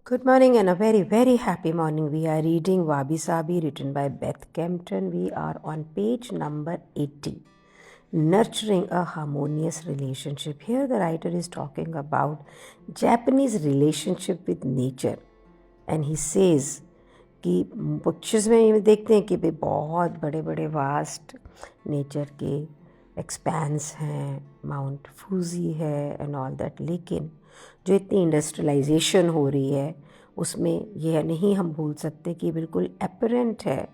Good morning and a very, very happy morning. We are reading Wabi Sabi, written by Beth Kempton. We are on page number 80. Nurturing a harmonious relationship. Here the writer is talking about Japanese relationship with nature. And he says कि pictures में ये देखते हैं कि भाई बहुत बड़े बड़े वास्ट नेचर के एक्सपेंस हैं, माउंट फूजी है एंड ऑल दैट, लेकिन जो इतनी इंडस्ट्रियलाइजेशन हो रही है उसमें यह नहीं हम भूल सकते कि बिल्कुल एपरेंट है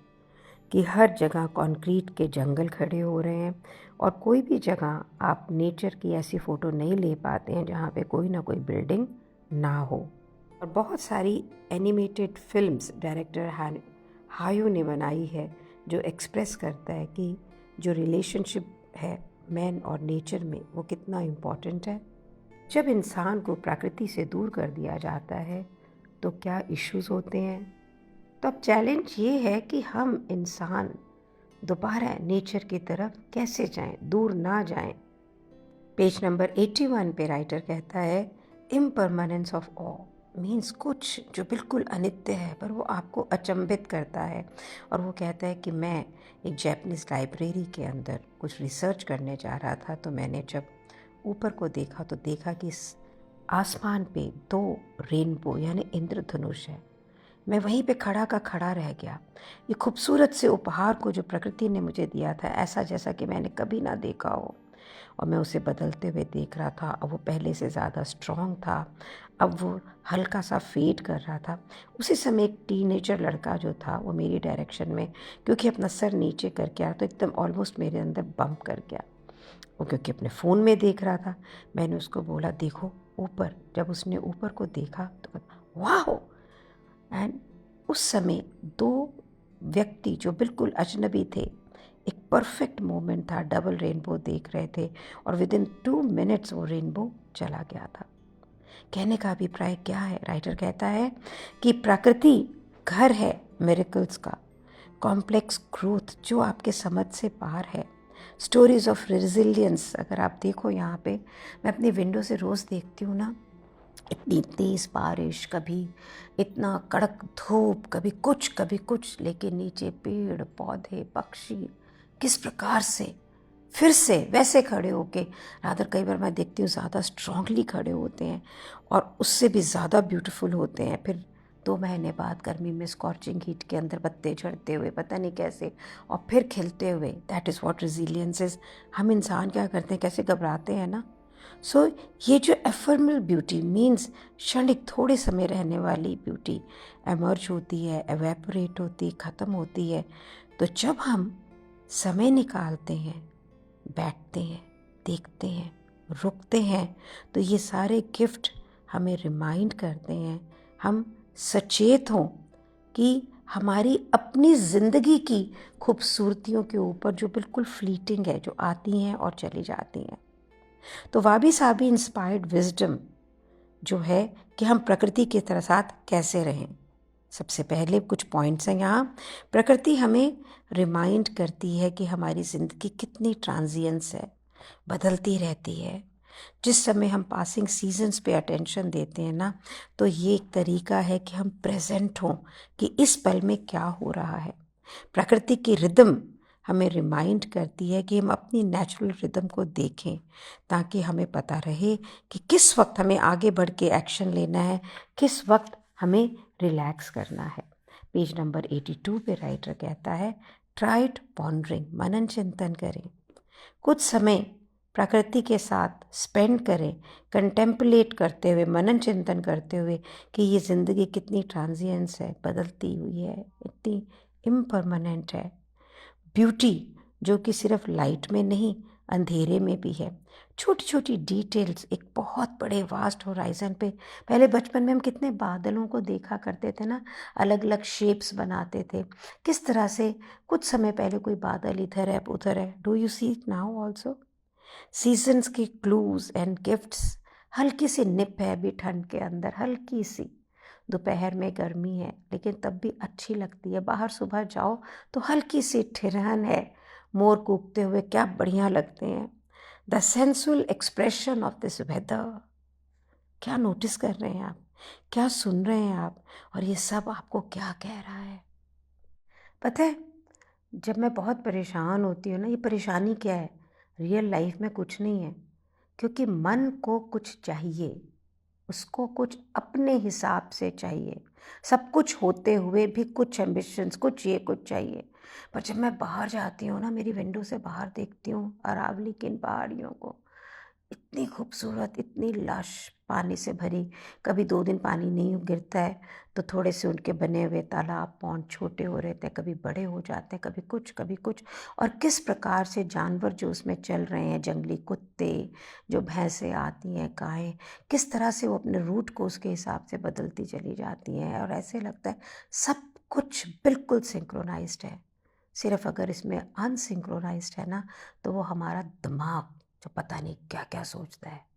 कि हर जगह कंक्रीट के जंगल खड़े हो रहे हैं और कोई भी जगह आप नेचर की ऐसी फ़ोटो नहीं ले पाते हैं जहाँ पे कोई ना कोई बिल्डिंग ना हो। और बहुत सारी एनिमेटेड फिल्म्स डायरेक्टर हायो ने बनाई है जो एक्सप्रेस करता है कि जो रिलेशनशिप है मैन और नेचर में वो कितना इम्पॉर्टेंट है। जब इंसान को प्रकृति से दूर कर दिया जाता है तो क्या इश्यूज होते हैं। तो अब चैलेंज ये है कि हम इंसान दोबारा नेचर की तरफ कैसे जाएं, दूर ना जाएं। पेज नंबर 81 पे राइटर कहता है इम्परमानेंस ऑफ ऑ मीन्स कुछ जो बिल्कुल अनित्य है पर वो आपको अचंभित करता है। और वो कहता है कि मैं एक जैपनीज़ लाइब्रेरी के अंदर कुछ रिसर्च करने जा रहा था, तो मैंने जब ऊपर को देखा तो देखा कि आसमान पे 2 रेनबो यानी इंद्रधनुष है। मैं वहीं पे खड़ा का खड़ा रह गया। ये खूबसूरत से उपहार को जो प्रकृति ने मुझे दिया था, ऐसा जैसा कि मैंने कभी ना देखा हो, और मैं उसे बदलते हुए देख रहा था। अब वो पहले से ज़्यादा स्ट्रॉन्ग था, अब वो हल्का सा फेड कर रहा था। उसी समय एक टीनेजर लड़का जो था वो मेरी डायरेक्शन में, क्योंकि अपना सर नीचे करके आया तो एकदम ऑलमोस्ट मेरे अंदर बम्प कर गया। वो क्योंकि अपने फ़ोन में देख रहा था। मैंने उसको बोला देखो ऊपर। जब उसने ऊपर को देखा तो वाह। एंड उस समय 2 व्यक्ति जो बिल्कुल अजनबी थे, एक परफेक्ट मोमेंट था, डबल रेनबो देख रहे थे और विदिन 2 मिनट्स वो रेनबो चला गया था। कहने का अभिप्राय क्या है? राइटर कहता है कि प्रकृति घर है मिरेकल्स का, कॉम्प्लेक्स ग्रोथ जो आपके समझ से बाहर है, स्टोरीज ऑफ रेजिलियंस। अगर आप देखो यहाँ पे, मैं अपनी विंडो से रोज़ देखती हूँ ना, इतनी तेज़ बारिश, कभी इतना कड़क धूप, कभी कुछ, लेकिन नीचे पेड़ पौधे पक्षी किस प्रकार से फिर से वैसे खड़े होके, रादर कई बार मैं देखती हूँ ज़्यादा स्ट्रांगली खड़े होते हैं और उससे भी ज़्यादा ब्यूटीफुल होते हैं। फिर 2 महीने बाद गर्मी में स्कॉर्चिंग हीट के अंदर पत्ते झड़ते हुए पता नहीं कैसे, और फिर खिलते हुए। That is what resilience is. हम इंसान क्या करते हैं, कैसे घबराते हैं ना। सो ये जो एफर्मल ब्यूटी मीन्स क्षणिक थोड़े समय रहने वाली ब्यूटी एमर्ज होती है, एवेपोरेट होती, ख़त्म होती है। तो जब हम समय निकालते हैं, बैठते हैं, देखते हैं, रुकते हैं, तो ये सारे गिफ्ट हमें रिमाइंड करते हैं, हम सचेत हों कि हमारी अपनी ज़िंदगी की खूबसूरतियों के ऊपर जो बिल्कुल फ्लीटिंग है, जो आती हैं और चली जाती हैं। तो वाबी साबी इंस्पायर्ड विजडम जो है कि हम प्रकृति के तरह साथ कैसे रहें। सबसे पहले कुछ पॉइंट्स हैं यहाँ। प्रकृति हमें रिमाइंड करती है कि हमारी ज़िंदगी कितनी ट्रांजिएंस है, बदलती रहती है। जिस समय हम पासिंग सीजन्स पे अटेंशन देते हैं ना, तो ये एक तरीका है कि हम प्रेजेंट हों कि इस पल में क्या हो रहा है। प्रकृति की रिदम हमें रिमाइंड करती है कि हम अपनी नेचुरल रिदम को देखें, ताकि हमें पता रहे कि किस वक्त हमें आगे बढ़ के एक्शन लेना है, किस वक्त हमें रिलैक्स करना है। पेज नंबर 82 पे राइटर कहता है ट्राइड पॉन्डरिंग, मनन चिंतन करें, कुछ समय प्रकृति के साथ स्पेंड करें, कंटेम्पलेट करते हुए, मनन चिंतन करते हुए कि ये ज़िंदगी कितनी ट्रांजिएंस है, बदलती हुई है, इतनी इम्परमानेंट है। ब्यूटी जो कि सिर्फ लाइट में नहीं, अंधेरे में भी है। छोटी छोटी डिटेल्स एक बहुत बड़े वास्ट होराइजन पे। पहले बचपन में हम कितने बादलों को देखा करते थे ना, अलग अलग शेप्स बनाते थे। किस तरह से कुछ समय पहले कोई बादल इधर है उधर है। Do you see it now also? Seasons की क्लूज एंड गिफ्ट्स। हल्की सी निप है अभी ठंड के अंदर, हल्की सी। दोपहर में गर्मी है लेकिन तब भी अच्छी लगती है। बाहर सुबह जाओ तो हल्की सी ठिठुरन है, मोर कूकते हुए क्या बढ़िया लगते हैं। The sensual expression of this weather, क्या नोटिस कर रहे हैं आप? क्या सुन रहे हैं आप, और ये सब आपको क्या कह रहा है? पता है, जब मैं बहुत परेशान होती हूँ ना, ये परेशानी क्या है, रियल लाइफ में कुछ नहीं है, क्योंकि मन को कुछ चाहिए, उसको कुछ अपने हिसाब से चाहिए। सब कुछ होते हुए भी कुछ एम्बिशंस, कुछ ये कुछ चाहिए। पर जब मैं बाहर जाती हूँ ना, मेरी विंडो से बाहर देखती हूँ अरावली की इन पहाड़ियों को, इतनी खूबसूरत, इतनी लश, पानी से भरी। कभी 2 दिन पानी नहीं गिरता है तो थोड़े से उनके बने हुए तालाब, पॉन्ड छोटे हो रहते हैं, कभी बड़े हो जाते हैं, कभी कुछ कभी कुछ। और किस प्रकार से जानवर जो उसमें चल रहे हैं, जंगली कुत्ते, जो भैंसें आती हैं, गायें, किस तरह से वो अपने रूट को उसके हिसाब से बदलती चली जाती हैं। और ऐसे लगता है सब कुछ बिल्कुल सिंक्रोनाइज्ड है। सिर्फ अगर इसमें अनसिंक्रोनाइज्ड है ना, तो वो हमारा दिमाग जो पता नहीं क्या क्या सोचता है।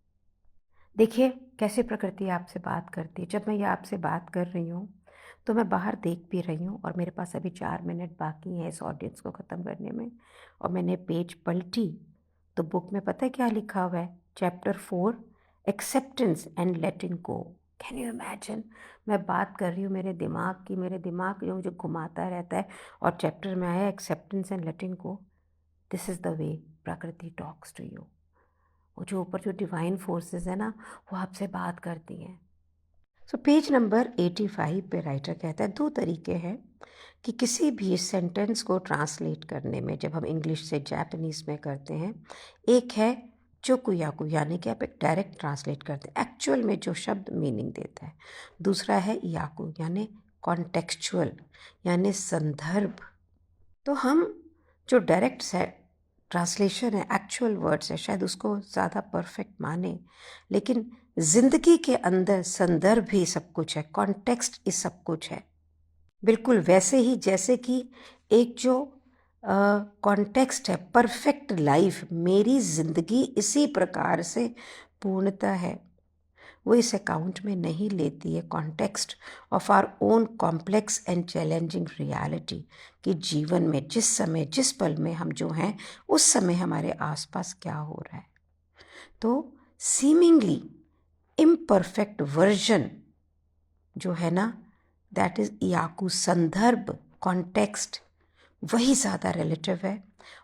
देखिए कैसे प्रकृति आपसे बात करती है। जब मैं ये आपसे बात कर रही हूँ तो मैं बाहर देख भी रही हूँ, और मेरे पास अभी 4 मिनट बाकी हैं इस ऑडियंस को ख़त्म करने में। और मैंने पेज पलटी तो बुक में पता है क्या लिखा हुआ है? Chapter 4, acceptance and letting go. Can you imagine? मैं बात कर रही हूँ मेरे दिमाग जो मुझे घुमाता रहता है, और चैप्टर में आया acceptance and letting go. This is the way प्रकृति टॉक्स टू यू। वो जो ऊपर जो डिवाइन फोर्सेस है ना, वो आपसे बात करती हैं। सो पेज नंबर 85 पे राइटर कहता है 2 तरीके हैं कि किसी भी सेंटेंस को ट्रांसलेट करने में, जब हम इंग्लिश से जापानीज़ में करते हैं। एक है चोकुयाकु, यानी कि आप एक डायरेक्ट ट्रांसलेट करते हैं, एक्चुअल में जो शब्द मीनिंग देता है। दूसरा है याकु, यानी कॉन्टेक्चुअल, यानी संदर्भ। तो हम जो डायरेक्ट से ट्रांसलेशन है, एक्चुअल वर्ड्स है, शायद उसको ज़्यादा परफेक्ट माने, लेकिन ज़िंदगी के अंदर संदर्भ ही सब कुछ है, कॉन्टेक्स्ट ही सब कुछ है। बिल्कुल वैसे ही जैसे कि एक जो कॉन्टेक्स्ट है, परफेक्ट लाइफ, मेरी ज़िंदगी इसी प्रकार से पूर्णता है, वो इस अकाउंट में नहीं लेती है context of our own complex and challenging reality, कि जीवन में जिस समय जिस पल में हम जो हैं, उस समय हमारे आसपास क्या हो रहा है। तो सीमिंगली इम्परफेक्ट वर्जन जो है ना, दैट इज़ याकू, संदर्भ, कॉन्टेक्स्ट, वही ज़्यादा रिलेटिव है,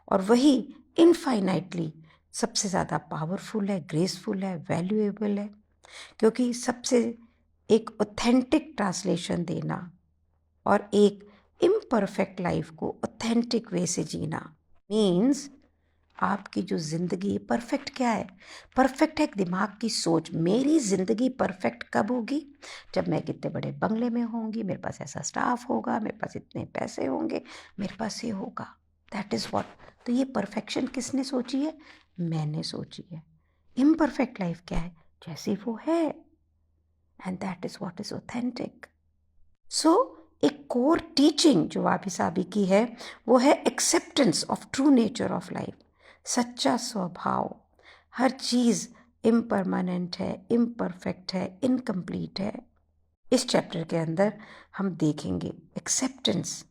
और वही इनफाइनाइटली सबसे ज़्यादा पावरफुल है, ग्रेसफुल है, वैल्यूएबल है। क्योंकि सबसे एक ऑथेंटिक ट्रांसलेशन देना और एक इम्परफेक्ट लाइफ को ऑथेंटिक वे से जीना मीन्स आपकी जो ज़िंदगी परफेक्ट क्या है? परफेक्ट है एक दिमाग की सोच। मेरी ज़िंदगी परफेक्ट कब होगी? जब मैं कितने बड़े बंगले में होंगी, मेरे पास ऐसा स्टाफ होगा, मेरे पास इतने पैसे होंगे, मेरे पास ये होगा। That is what. तो ये परफेक्शन किसने सोची है? मैंने सोची है। इम्परफेक्ट लाइफ क्या है? जैसी वो है, and that is what is authentic. So एक कोर टीचिंग जो वाबी साबी की है, वो है acceptance of true nature of life, सच्चा स्वभाव। हर चीज़ इम्परमानेंट है, इम्परफेक्ट है, इनकम्प्लीट है। इस चैप्टर के अंदर हम देखेंगे एक्सेप्टेंस,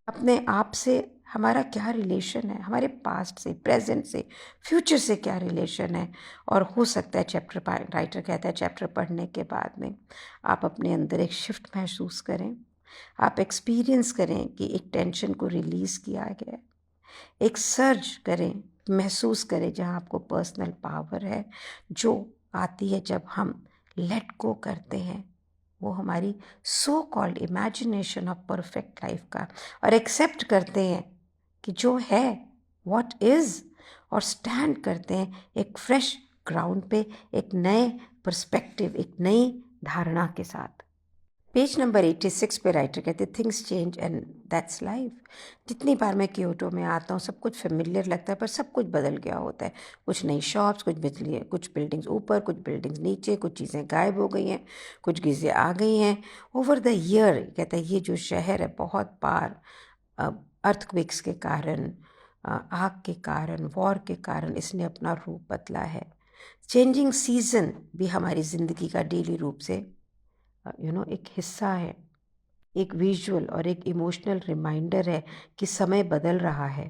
अपने आप से हमारा क्या रिलेशन है, हमारे पास्ट से, प्रेजेंट से, फ्यूचर से क्या रिलेशन है। और हो सकता है चैप्टर, राइटर कहता है चैप्टर पढ़ने के बाद में आप अपने अंदर एक शिफ्ट महसूस करें, आप एक्सपीरियंस करें कि एक टेंशन को रिलीज़ किया गया है, एक सर्ज करें, महसूस करें जहाँ आपको पर्सनल पावर है जो आती है जब हम लेट गो करते हैं, वो हमारी so called imagination of perfect life का, और एक्सेप्ट करते हैं कि जो है व्हाट इज़, और स्टैंड करते हैं एक फ्रेश ग्राउंड पे, एक नए पर्सपेक्टिव, एक नई धारणा के साथ। पेज नंबर 86 पे राइटर कहते हैं things change and that's life. जितनी बार मैं क्योटो में आता हूँ सब कुछ फेमिलियर लगता है, पर सब कुछ बदल गया होता है। कुछ नई शॉप्स, कुछ बिजली, कुछ बिल्डिंग्स ऊपर, कुछ बिल्डिंग्स नीचे, कुछ चीज़ें गायब हो गई हैं, कुछ चीज़ें आ गई हैं। ओवर द ईयर कहता है ये जो शहर है बहुत बार अर्थक्वेक्स के कारण, आग के कारण, वॉर के कारण इसने अपना रूप बदला है। चेंजिंग सीजन भी हमारी ज़िंदगी का डेली रूप से एक हिस्सा है, एक विजुअल और एक इमोशनल रिमाइंडर है कि समय बदल रहा है।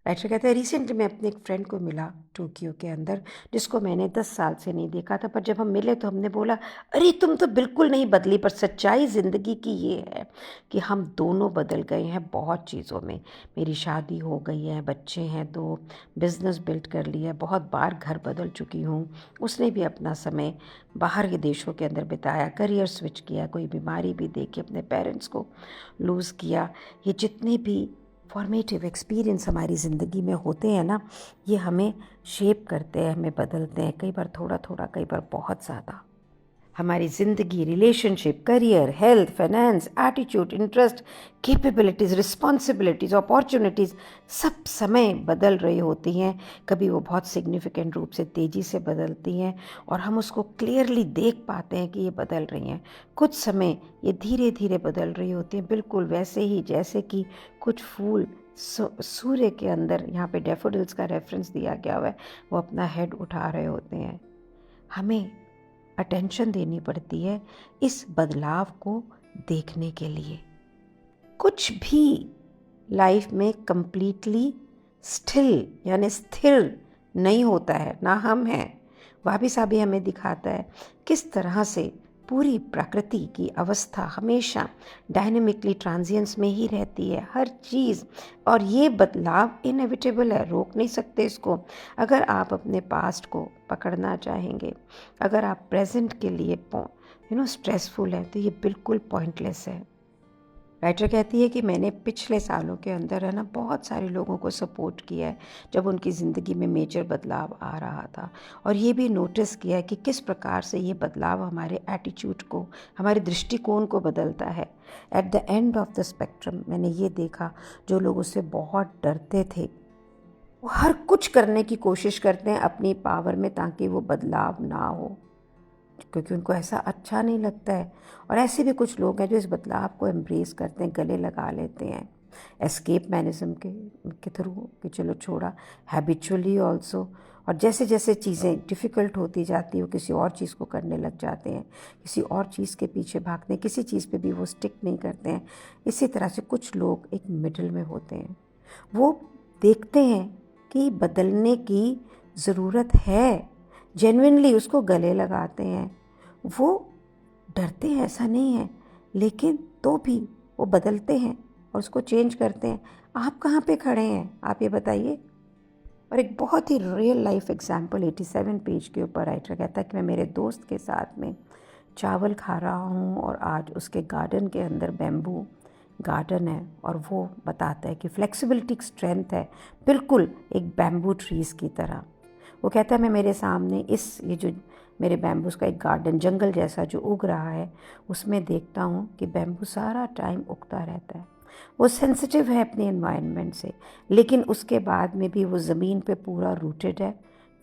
राइटर कहते हैं रिसेंटली मैं अपने एक फ्रेंड को मिला टोक्यो के अंदर, जिसको मैंने 10 साल से नहीं देखा था, पर जब हम मिले तो हमने बोला अरे तुम तो बिल्कुल नहीं बदली। पर सच्चाई ज़िंदगी की ये है कि हम दोनों बदल गए हैं बहुत चीज़ों में। मेरी शादी हो गई है, बच्चे हैं 2, बिजनेस बिल्ड कर लिया है, बहुत बार घर बदल चुकी हूँ। उसने भी अपना समय बाहर के देशों के अंदर बिताया, करियर स्विच किया, कोई बीमारी भी देखी, अपने पेरेंट्स को लूज़ किया। ये जितने भी फॉर्मेटिव एक्सपीरियंस हमारी ज़िंदगी में होते हैं ना, ये हमें शेप करते हैं, हमें बदलते हैं, कई बार थोड़ा थोड़ा, कई बार बहुत ज़्यादा। हमारी ज़िंदगी, relationship, career, health, finance, attitude, interest, capabilities, responsibilities, opportunities सब समय बदल रही होती हैं। कभी वो बहुत सिग्निफिकेंट रूप से तेज़ी से बदलती हैं और हम उसको क्लियरली देख पाते हैं कि ये बदल रही हैं। कुछ समय ये धीरे धीरे बदल रही होती हैं, बिल्कुल वैसे ही जैसे कि कुछ फूल सूर्य के अंदर, यहाँ पे डैफोडिल्स का रेफरेंस दिया गया हुआ है, वो अपना हेड उठा रहे होते हैं। हमें अटेंशन देनी पड़ती है इस बदलाव को देखने के लिए। कुछ भी लाइफ में कंप्लीटली स्टिल यानी स्थिर नहीं होता है, ना हम हैं। वाबी साबी हमें दिखाता है किस तरह से पूरी प्रकृति की अवस्था हमेशा डायनेमिकली ट्रांजिएंस में ही रहती है, हर चीज़। और ये बदलाव इनएविटेबल है, रोक नहीं सकते इसको। अगर आप अपने पास्ट को पकड़ना चाहेंगे, अगर आप प्रेजेंट के लिए स्ट्रेसफुल है, तो ये बिल्कुल पॉइंटलेस है। राइटर कहती है कि मैंने पिछले सालों के अंदर है ना बहुत सारे लोगों को सपोर्ट किया है जब उनकी ज़िंदगी में मेजर बदलाव आ रहा था, और ये भी नोटिस किया है कि किस प्रकार से ये बदलाव हमारे एटीट्यूड को, हमारे दृष्टिकोण को बदलता है। At the end of the spectrum मैंने ये देखा, जो लोग उससे बहुत डरते थे वो हर कुछ करने की कोशिश करते हैं अपनी पावर में ताकि वो बदलाव ना हो, क्योंकि उनको ऐसा अच्छा नहीं लगता है। और ऐसे भी कुछ लोग हैं जो इस बदलाव को एम्ब्रेस करते हैं, गले लगा लेते हैं एस्केप मैनिज्म के थ्रू कि चलो छोड़ा, हैबिचुअली ऑल्सो। और जैसे जैसे चीज़ें डिफ़िकल्ट होती जाती है वो किसी और चीज़ को करने लग जाते हैं, किसी और चीज़ के पीछे भागते हैं, किसी चीज़ पे भी वो स्टिक नहीं करते हैं। इसी तरह से कुछ लोग एक मिडल में होते हैं, वो देखते हैं कि बदलने की ज़रूरत है, जेन्युइनली उसको गले लगाते हैं, वो डरते हैं ऐसा नहीं है, लेकिन तो भी वो बदलते हैं और उसको चेंज करते हैं। आप कहाँ पे खड़े हैं, आप ये बताइए। और एक बहुत ही रियल लाइफ एग्जाम्पल 87 पेज के ऊपर राइटर कहता है कि मैं मेरे दोस्त के साथ में चावल खा रहा हूँ और आज उसके गार्डन के अंदर बैम्बू गार्डन है, और वो बताता है कि फ्लेक्सिबिलिटी स्ट्रेंथ है बिल्कुल एक बैम्बू ट्रीज़ की तरह। वो कहता है मैं मेरे सामने ये जो मेरे बैम्बूस का एक गार्डन, जंगल जैसा जो उग रहा है, उसमें देखता हूँ कि बैम्बू सारा टाइम उगता रहता है। वो सेंसिटिव है अपने एनवायरनमेंट से, लेकिन उसके बाद में भी वो ज़मीन पे पूरा रूटेड है,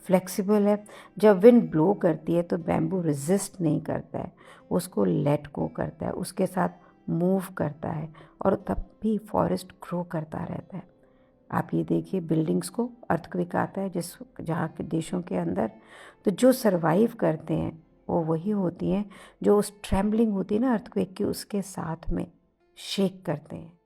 फ्लेक्सिबल है। जब विंड ब्लो करती है तो बैम्बू रेजिस्ट नहीं करता है, उसको लेट गो करता है, उसके साथ मूव करता है, और तब भी फॉरेस्ट ग्रो करता रहता है। आप ये देखिए बिल्डिंग्स को अर्थक्वेक आता है जहाँ के देशों के अंदर, तो जो सरवाइव करते हैं वो वही होती हैं जो उस ट्रेम्बलिंग होती है ना अर्थक्वेक की, उसके साथ में शेक करते हैं।